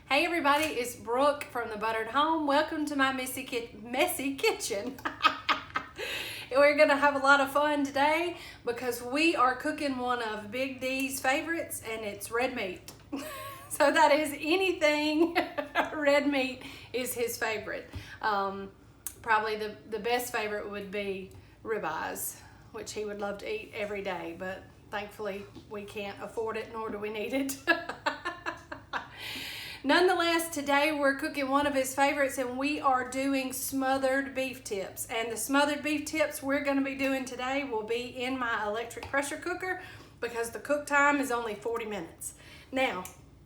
Hey everybody, it's Brooke from the Buttered Home. Welcome to my messy kitchen. We're gonna have a lot of fun today because we are cooking one of Big D's favorites, and it's red meat. So that is anything red meat is his favorite. Probably the best favorite would be ribeyes, which he would love to eat every day, but thankfully we can't afford it, nor do we need it. Nonetheless, today we're cooking one of his favorites, and we are doing smothered beef tips. And the smothered beef tips we're going to be doing today will be in my electric pressure cooker because the cook time is only 40 minutes. Now,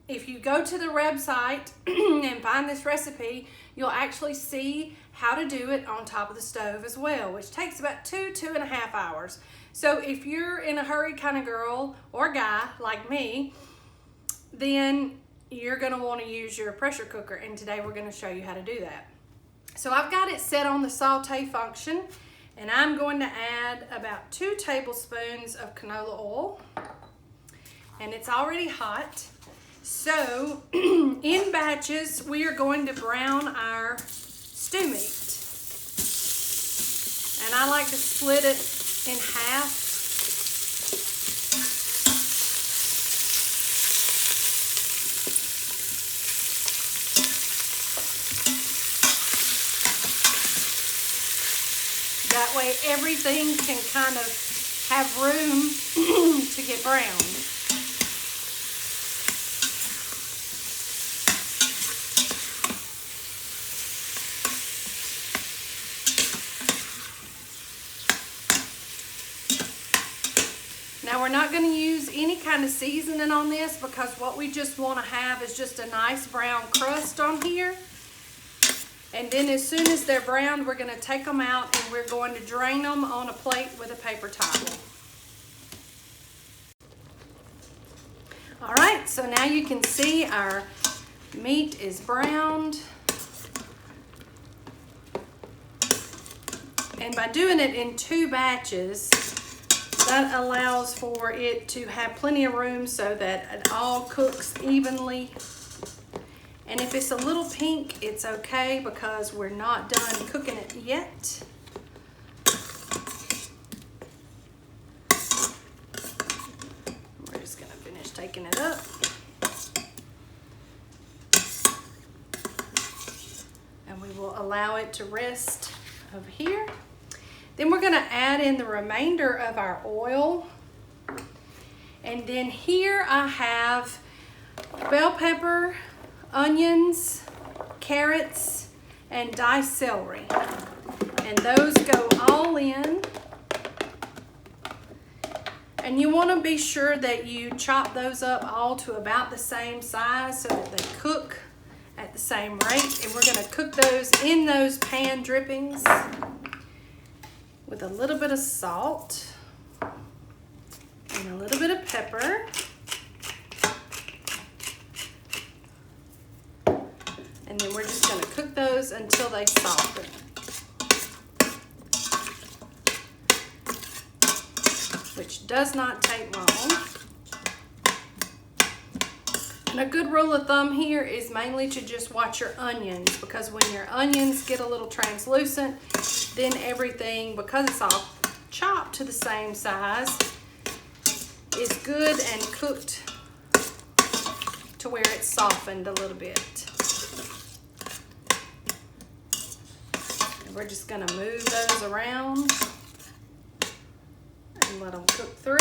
if you go to the website and find this recipe, you'll actually see how to do it on top of the stove as well, which takes about 2.5 hours. So if you're in a hurry kind of girl or guy like me, then you're going to want to use your pressure cooker, and today we're going to show you how to do that. So I've got it set on the saute function, and I'm going to add about 2 tablespoons of canola oil, and it's already hot. So in batches, we are going to brown our stew meat, and I like to split it in half. That way everything can kind of have room to get browned. Now we're not going to use any kind of seasoning on this because what we just want to have is just a nice brown crust on here. And then as soon as they're browned, we're going to take them out and we're going to drain them on a plate with a paper towel. All right, so now you can see our meat is browned. And by doing it in 2 batches, that allows for it to have plenty of room so that it all cooks evenly. And if it's a little pink, it's okay because we're not done cooking it yet. We're just gonna finish taking it up. And we will allow it to rest over here. Then we're gonna add in the remainder of our oil. And then here I have bell pepper, onions, carrots, and diced celery. And those go all in. And you want to be sure that you chop those up all to about the same size so that they cook at the same rate. And we're going to cook those in those pan drippings with a little bit of salt and a little bit of pepper. And then we're just going to cook those until they soften. Which does not take long. And a good rule of thumb here is mainly to just watch your onions, because when your onions get a little translucent, then everything, because it's all chopped to the same size, is good and cooked to where it's softened a little bit. We're just going to move those around and let them cook through.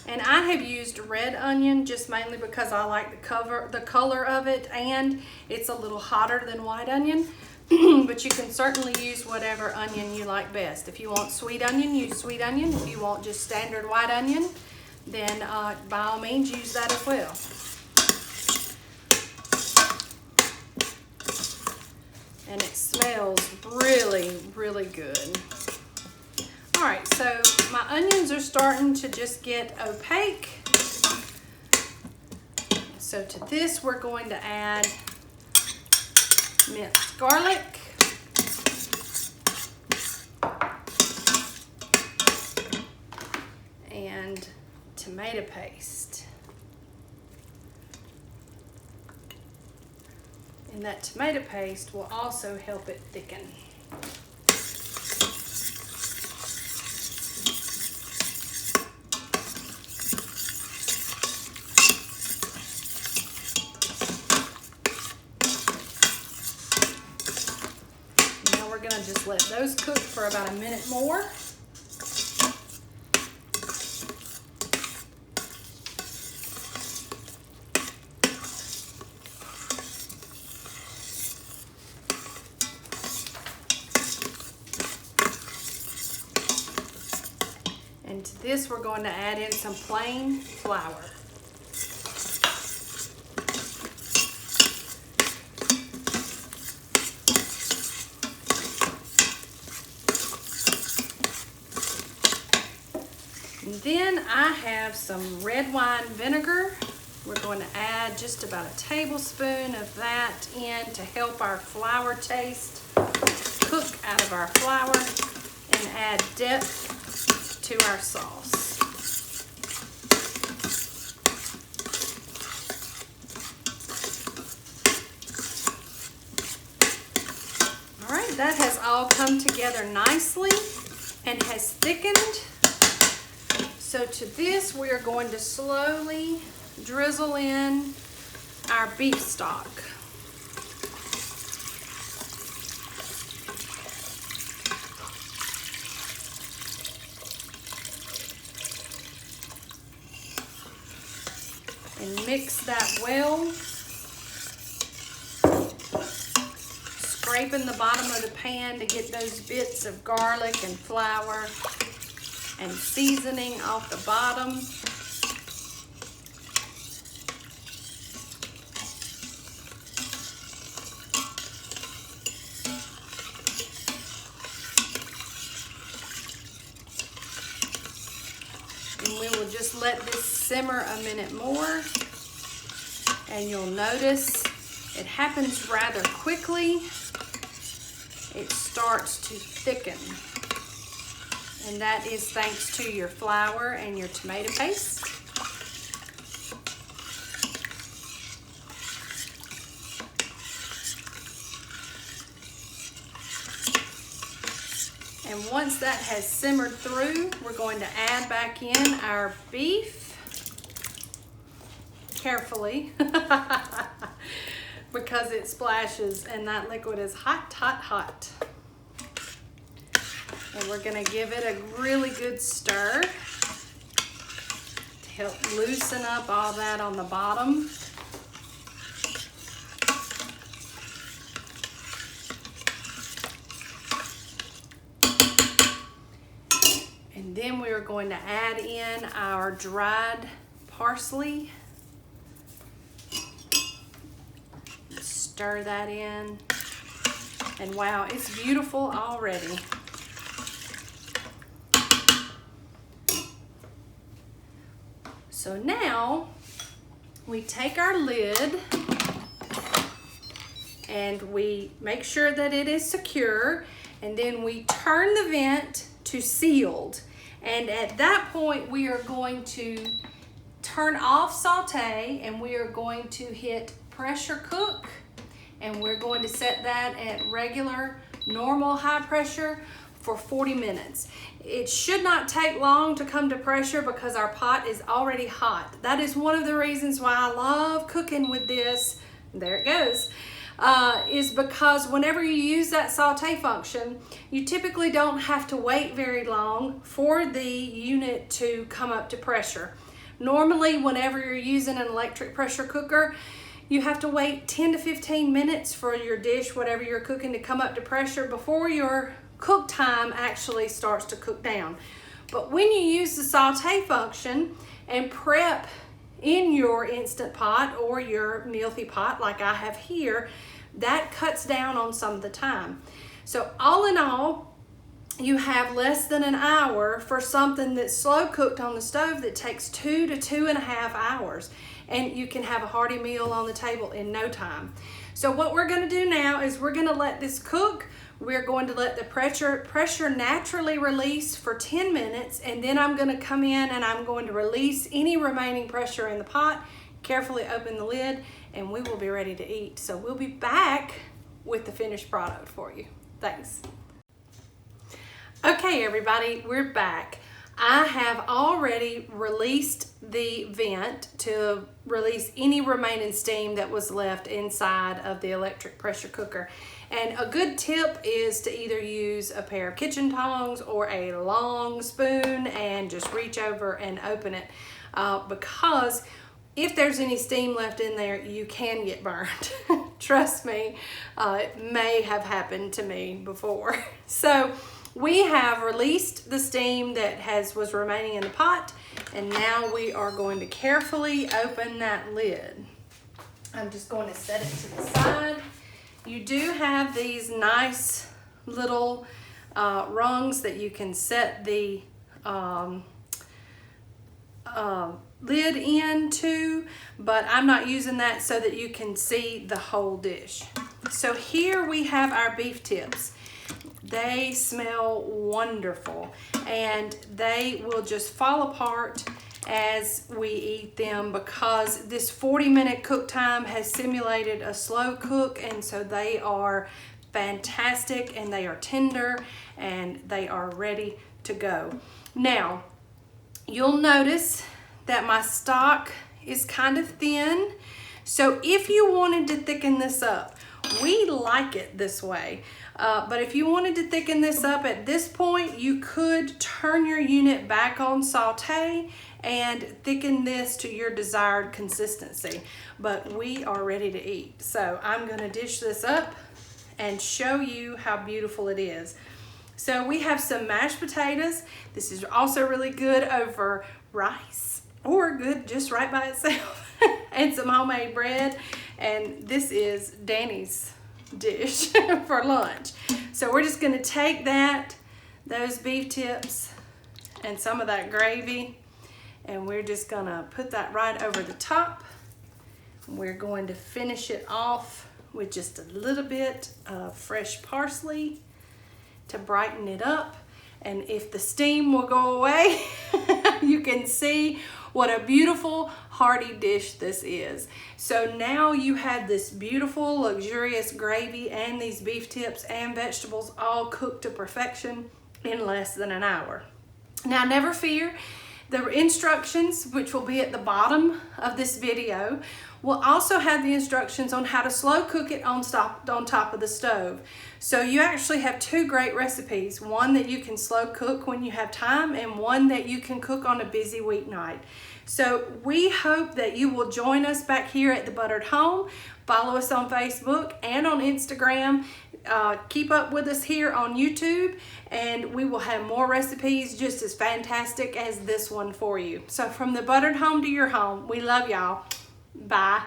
And I have used red onion just mainly because I like the color of it, and it's a little hotter than white onion. But you can certainly use whatever onion you like best. If you want sweet onion, use sweet onion. If you want just standard white onion, then by all means use that as well. And it smells really, really good. All right, so my onions are starting to just get opaque. So to this, we're going to add minced garlic, paste. And that tomato paste will also help it thicken. Now we're gonna just let those cook for about a minute more. And to this, we're going to add in some plain flour. And then I have some red wine vinegar. We're going to add just about a tablespoon of that in to help our flour taste cook out of our flour and add depth to our sauce. All right, that has all come together nicely and has thickened. So to this, we are going to slowly drizzle in our beef stock. And mix that well, scraping the bottom of the pan to get those bits of garlic and flour and seasoning off the bottom. And we will just let this simmer a minute more, and you'll notice it happens rather quickly. It starts to thicken, and that is thanks to your flour and your tomato paste. And once that has simmered through, we're going to add back in our beef. Carefully, because it splashes and that liquid is hot, hot, hot. And we're gonna give it a really good stir to help loosen up all that on the bottom. And then we are going to add in our dried parsley. Stir that in, and wow, it's beautiful already. So now we take our lid and we make sure that it is secure, and then we turn the vent to sealed. And at that point, we are going to turn off saute, and we are going to hit pressure cook. And we're going to set that at regular, normal high pressure for 40 minutes. It should not take long to come to pressure because our pot is already hot. That is one of the reasons why I love cooking with this. There it goes. Is because whenever you use that saute function, you typically don't have to wait very long for the unit to come up to pressure. Normally, whenever you're using an electric pressure cooker, you have to wait 10 to 15 minutes for your dish, whatever you're cooking, to come up to pressure before your cook time actually starts to cook down. But when you use the saute function and prep in your Instant Pot or your Milthy pot like I have here, that cuts down on some of the time. So all in all, you have less than an hour for something that's slow cooked on the stove that takes 2 to 2.5 hours. And you can have a hearty meal on the table in no time. So what we're gonna do now is we're gonna let this cook. We're going to let the pressure naturally release for 10 minutes, and then I'm gonna come in and I'm going to release any remaining pressure in the pot, carefully open the lid, and we will be ready to eat. So we'll be back with the finished product for you. Thanks. Okay, everybody, we're back. I have already released the vent to release any remaining steam that was left inside of the electric pressure cooker. And a good tip is to either use a pair of kitchen tongs or a long spoon and just reach over and open it, because if there's any steam left in there, you can get burned. Trust me, it may have happened to me before. So we have released the steam that was remaining in the pot, and now we are going to carefully open that lid. I'm just going to set it to the side. You do have these nice little rungs that you can set the lid into, but I'm not using that so that you can see the whole dish. So here we have our beef tips. They smell wonderful, and they will just fall apart as we eat them because this 40-minute cook time has simulated a slow cook, and so they are fantastic and they are tender and they are ready to go. Now, you'll notice that my stock is kind of thin, so if you wanted to thicken this up, we like it this way. But if you wanted to thicken this up at this point, you could turn your unit back on saute and thicken this to your desired consistency. But we are ready to eat. So I'm gonna dish this up and show you how beautiful it is. So we have some mashed potatoes. This is also really good over rice, or good just right by itself. And some homemade bread. And this is Danny's dish for lunch. So we're just gonna take those beef tips and some of that gravy, and we're just gonna put that right over the top. We're going to finish it off with just a little bit of fresh parsley to brighten it up. And if the steam will go away, you can see what a beautiful hearty dish this is. So now you have this beautiful luxurious gravy and these beef tips and vegetables all cooked to perfection in less than an hour. Now never fear, the instructions, which will be at the bottom of this video, will also have the instructions on how to slow cook it on top of the stove. So you actually have two great recipes, one that you can slow cook when you have time and one that you can cook on a busy weeknight. So we hope that you will join us back here at The Buttered Home. Follow us on Facebook and on Instagram. Keep up with us here on YouTube, and we will have more recipes just as fantastic as this one for you. So from The Buttered Home to your home, we love y'all. Bye.